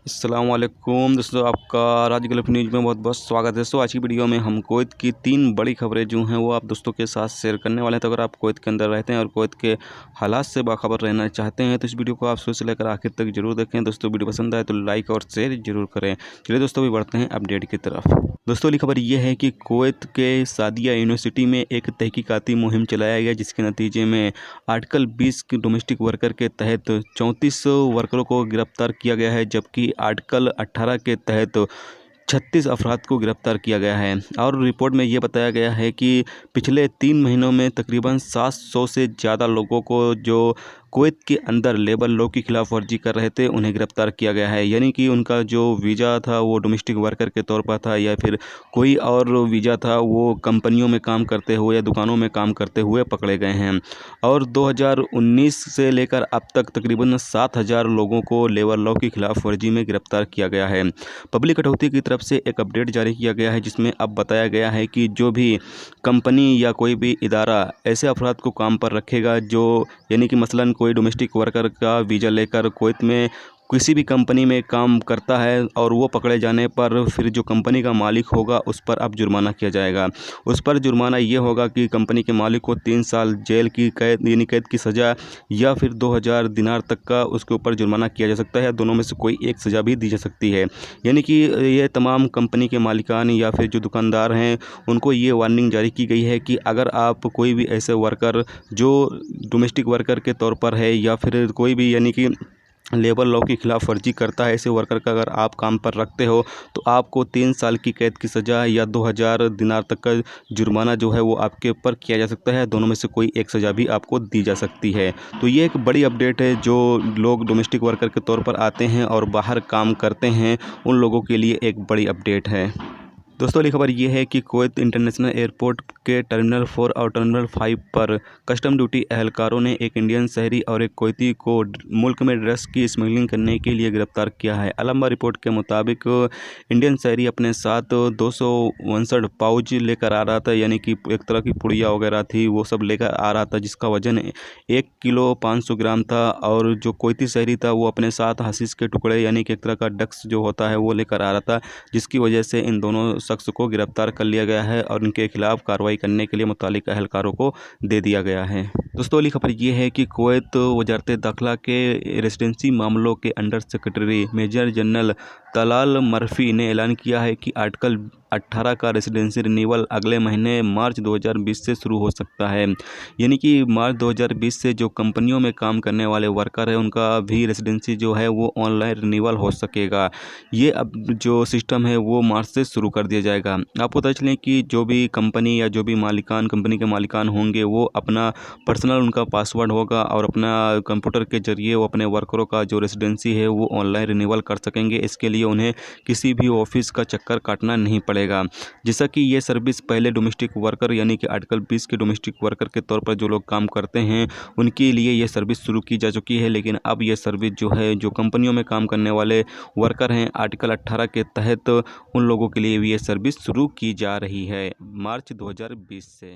अस्सलामुअलैकुम दोस्तों, आपका राज गल्फ न्यूज़ में बहुत बहुत स्वागत है। दोस्तों, आज की वीडियो में हम कुवैत की 3 बड़ी खबरें जो हैं वो आप दोस्तों के साथ शेयर करने वाले हैं। तो अगर आप कुवैत के अंदर रहते हैं और कुवैत के हालात से बाखबर रहना चाहते हैं तो इस वीडियो को आप शुरू से लेकर आखिर तक जरूर देखें। दोस्तों, वीडियो पसंद आए तो लाइक और शेयर जरूर करें। चलिए दोस्तों, भी बढ़ते हैं अपडेट की तरफ। दोस्तों, अगली खबर ये है कि कुवैत के सादिया यूनिवर्सिटी में एक तहकीकाती मुहिम चलाया गया, जिसके नतीजे में आर्टिकल 20 के डोमेस्टिक वर्कर के तहत 34 वर्करों को गिरफ्तार किया गया है, जबकि आर्टिकल 18 के तहत 36 अफराद को गिरफ्तार किया गया है। और रिपोर्ट में ये बताया गया है कि पिछले 3 महीनों में तकरीबन 700 से ज़्यादा लोगों को जो कुवैत के अंदर लेबर लॉ की खिलाफ वर्जी कर रहे थे उन्हें गिरफ्तार किया गया है। यानी कि उनका जो वीज़ा था वो डोमेस्टिक वर्कर के तौर पर था या फिर कोई और वीज़ा था, वो कंपनियों में काम करते हुए या दुकानों में काम करते हुए पकड़े गए हैं। और 2019 से लेकर अब तक तकरीबन 7000 लोगों को लेबर लॉ की खिलाफ वर्जी में गिरफ्तार किया गया है। पब्लिक कटौती की तरफ से एक अपडेट जारी किया गया है, जिसमें अब बताया गया है कि जो भी कंपनी या कोई भी इदारा ऐसे अफराद को काम पर रखेगा जो यानी कि मसलन कोई डोमेस्टिक वर्कर का वीज़ा लेकर कुवैत में किसी भी कंपनी में काम करता है और वो पकड़े जाने पर फिर जो कंपनी का मालिक होगा उस पर अब जुर्माना किया जाएगा। उस पर जुर्माना ये होगा कि कंपनी के मालिक को 3 साल जेल की कैद यानी कैद की सज़ा या फिर 2000 दिनार तक का उसके ऊपर जुर्माना किया जा सकता है। दोनों में से कोई एक सज़ा भी दी जा सकती है। यानी कि ये तमाम कंपनी के मालिकान या फिर जो दुकानदार हैं उनको ये वार्निंग जारी की गई है कि अगर आप कोई भी ऐसे वर्कर जो डोमेस्टिक वर्कर के तौर पर है या फिर कोई भी यानी कि लेबर लॉ की खिलाफ वर्जी करता है, ऐसे वर्कर का अगर आप काम पर रखते हो तो आपको 3 साल की कैद की सज़ा या 2000 दिनार तक का जुर्माना जो है वो आपके ऊपर किया जा सकता है। दोनों में से कोई एक सज़ा भी आपको दी जा सकती है। तो ये एक बड़ी अपडेट है। जो लोग डोमेस्टिक वर्कर के तौर पर आते हैं और बाहर काम करते हैं उन लोगों के लिए एक बड़ी अपडेट है। दोस्तों, अगली खबर ये है कि कुवैत इंटरनेशनल एयरपोर्ट के टर्मिनल 4 और टर्मिनल 5 पर कस्टम ड्यूटी एहलकारों ने एक इंडियन शहरी और एक कुवैती को मुल्क में ड्रग्स की स्मगलिंग करने के लिए गिरफ्तार किया है। अलंबा रिपोर्ट के मुताबिक इंडियन शहरी अपने साथ 259 पाउच लेकर आ रहा था, यानी कि एक तरह की पुड़िया वगैरह थी, वो सब लेकर आ रहा था, जिसका वजन 1 किलो 500 ग्राम था। और जो कुवैती शहरी था वो अपने साथ हशीश के टुकड़े यानी कि एक तरह का ड्रग्स जो होता है वो लेकर आ रहा था, जिसकी वजह से इन दोनों शख्स को गिरफ्तार कर लिया गया है और इनके खिलाफ कार्रवाई करने के लिए मुतालिक अहलकारों को दे दिया गया है। दोस्तों, अगली खबर ये है कि कुवैत वजारत दाखिला के रेसिडेंसी मामलों के under secretary major general Talal Murphy ने ऐलान किया है कि आर्टिकल 18 का रेसिडेंसी रिन्यूअल अगले महीने मार्च 2020 से शुरू हो सकता है। यानी कि मार्च 2020 से जो कंपनियों में काम करने वाले वर्कर हैं उनका भी रेसिडेंसी जो है वो ऑनलाइन रिन्यूअल हो सकेगा। ये अब जो सिस्टम है वो मार्च से शुरू कर दिया जाएगा। आपको पता चलें कि जो भी कंपनी या जो भी मालिकान कंपनी के मालिकान होंगे वो अपना पर्सनल उनका पासवर्ड होगा और अपना कंप्यूटर के जरिए वो अपने वर्करों का जो रेसिडेंसी है वो ऑनलाइन रिन्यूअल कर सकेंगे। इसके लिए उन्हें किसी भी ऑफिस का चक्कर काटना नहीं पड़ेगा। जैसा कि ये सर्विस पहले डोमेस्टिक वर्कर यानी कि आर्टिकल 20 के डोमेस्टिक वर्कर के तौर पर जो लोग काम करते हैं उनके लिए ये सर्विस शुरू की जा चुकी है, लेकिन अब ये सर्विस जो है जो कंपनियों में काम करने वाले वर्कर हैं आर्टिकल 18 के तहत उन लोगों के लिए भी ये सर्विस शुरू की जा रही है मार्च 2020 से।